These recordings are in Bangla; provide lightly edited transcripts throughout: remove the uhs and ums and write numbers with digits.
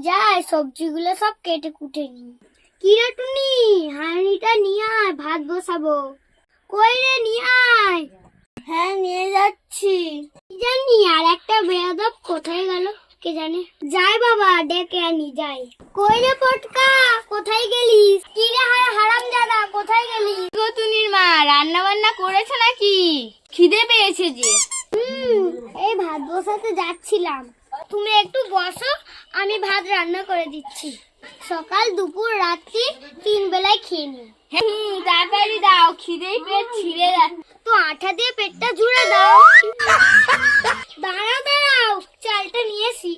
যাই সবজিগুলো সব কেটে কুটে নি। কি রে টুনি, হাঁড়িটা নিয়ে আয়, ভাত বসাবো। কই রে, নিয়ে আয়। হ্যাঁ নিয়ে যাচ্ছি। কি জানি আর একটা বেয়াদব কোথায় গেল কে জানে। যাই বাবা, ডেকে আনি যাই। কই রে পটকা, কোথায় গেলিস? কি রে হারামজাদা, কোথায় গেলিস? গো টুনির মা, রান্না বান্না করেছো নাকি? খিদে পেয়েছে যে। এই ভাত বসাতে যাচ্ছিলাম। তুমি একটু বসো, আমি ভাত রান্না করে দিচ্ছি। সকাল দুপুর রাত্রি 3 বেলায় খেয়ে নি। তাড়াতাড়ি দাও, খিদেই পেট ছিঁড়ে যাচ্ছে। তো আঠা দিয়ে পেটটা জুড়ে দাও। দাঁড়াও দাঁড়াও, চালটা নিয়েছি।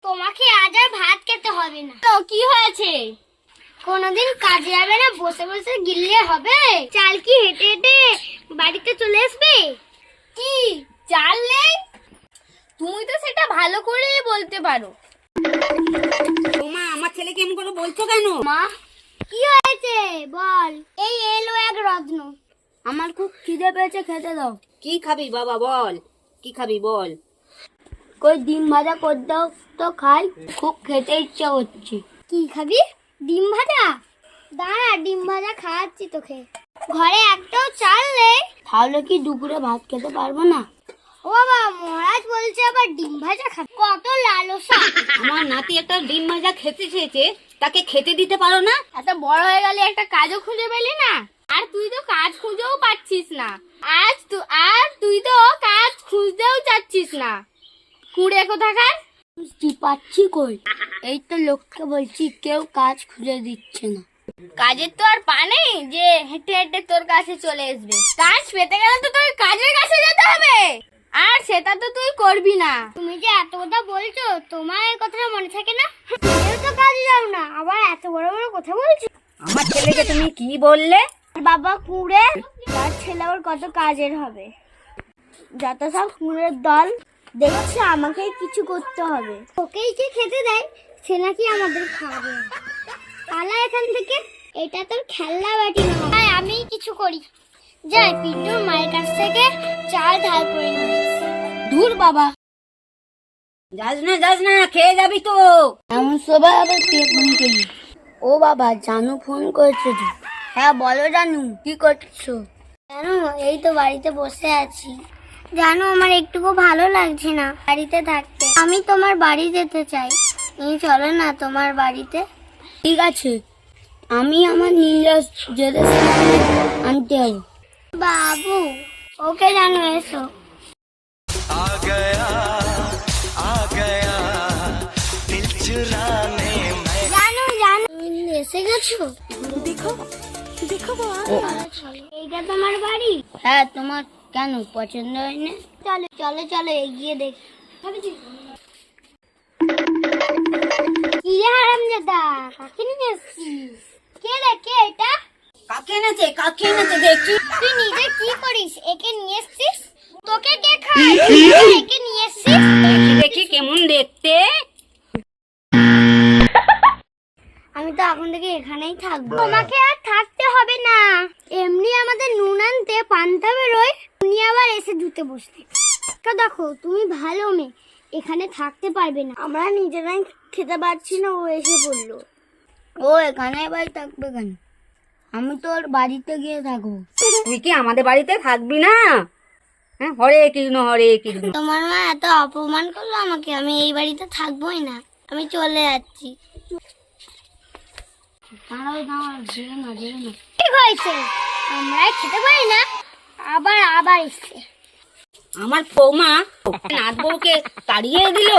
তোমাকে আজ আর ভাত খেতে হবে না। তো কি হয়েছে? কোনদিন কাজে যাবে না, বসে বসে গিললে হবে? চাল কি হেঁটে হেঁটে বাড়িতে চলে আসবে? কি চাল নেই? তুমি তো সেটা ভালো করে বলতে পারো। মা, আমার ছেলেকে এমন করে বলছো কেন? মা, কি হয়েছে বল। এই এলো এক রত্ন। আমার খুব খিদে পেয়েছে, খেতে দাও। কি খাবি বাবা, বল কি খাবি বল। কই ডিম ভাজা কর দাও তো খাই, খুব খেতে ইচ্ছা হচ্ছে। কি খাবি? ডিম ভাজা? দাঁড়া, ডিম ভাজা খাওয়াচ্ছি তোকে। ঘরে একটাও চাল নেই? তাহলে কি দুপুরে ভাত খেতে পারবো না? ও বাবা, মহারাজ বলছে আবার ডিম ভাজা খাবে। কত লালসা। আমার নাতি একটা ডিম ভাজা খেতে চেয়েছে, তাকে খেতে দিতে পারো না? এত বড় হয়ে গেলে একটা কাজও খুঁজে পেলি না? আর তুই তো কাজ খুঁজেও পাচ্ছিস না। তুই তো কাজ খুঁজতেও চাচ্ছিস না। কুড়ে কোথাকার। বুঝতে পারছি কই, এই তো লোককে বলছি, কেউ কাজ খুঁজে দিচ্ছে না। কাজের তো আর পা নেই যে হেঁটে হেঁটে তোর কাছে চলে আসবে। কাজ পেতে গেলে তো তোর কাজের কাছে যেতে হবে, আর সেটা তো তুই করবি না। তুমি যে এত কথা বলছো, তোমার এই কথাটা মনে থাকে না? তুমিও তো কাজে যাও না, আবার এত বড় বড় কথা বলছো। আমার ছেলেকে তুমি কি বললে? বাবা কুড়ে, তার ছেলে আবার কত কাজের হবে। যত সব কুড়ের দল, দেখছে আমাকে কিছু করতে হবে। ওকেই যে খেতে দেয়, সে নাকি আমাদের খাবে। পালা এখান থেকে, এটা তোর খেলনা বাটি না। তাই আমি কিছু করি। যাই পিন্টুর মায়ের কাছ থেকে চাল ধার করে নিয়ে আসি। দূর বাবা, যাস না, খেয়ে যাবি তো। এমন সবাই আবার কে ফোন করি? ও বাবা, জানু ফোন করেছে তো। হ্যাঁ বলো জানু, কি করছো? জানো, এই তো বাড়িতে বসে আছি। জানো, আমার একটুকু ভালো লাগছে না বাড়িতে থাকতে। আমি তোমার বাড়ি যেতে চাই। তুমি চলো না তোমার বাড়িতে। ঠিক আছে, আমি আমার নীলা যেতে আনতে হবে। বাবু, ওকে জানো, এসো। জানো তুমি এসে গেছো। এইটা তোমার বাড়ি? হ্যাঁ, তোমার কেন পছন্দ হয়নি? চলো চলো চলো, এগিয়ে দেখ। কি রে হারামজাদা, কাকে নিয়ে এসছিস? কে রে, কে এটা? কাকে এনেছে দেখি। তুই নিজে কি করিস? একে নিয়ে এসছিস? তোকে কে খায়? একে নিয়ে এসছিস? দেখি কেমন দেখতে। আমি তো এখন থেকে এখানেই থাকবো। তোমাকে আর থাকতে হবে না। এমনি আমাদের নুন আনতে পান্তা বেরোয়, উনি আবার এসে জুতে বসতে। তো দেখো, তুমি ভালো মেয়ে, এখানে থাকতে পারবে না। আমরা নিজেরাই খেতে পারছি না, ও এসে বললো। ও এখানে বাড়ি থাকবে কেন? আমি তো ওর বাড়িতে গিয়ে থাকবো। তুই কি আমাদের বাড়িতে থাকবি না? হ্যাঁ, হরে কৃষ্ণ হরে কৃষ্ণ। তোমার মা এত অপমান করলো আমাকে, আমি এই বাড়িতে থাকবোই না, আমি চলে যাচ্ছি। দাঁড়াও, যেও না। ঠিক হয়েছে, আমরা খেতে পারি না, আবার এসছে। আমার বৌমা নাত বউকে তাড়িয়ে দিল।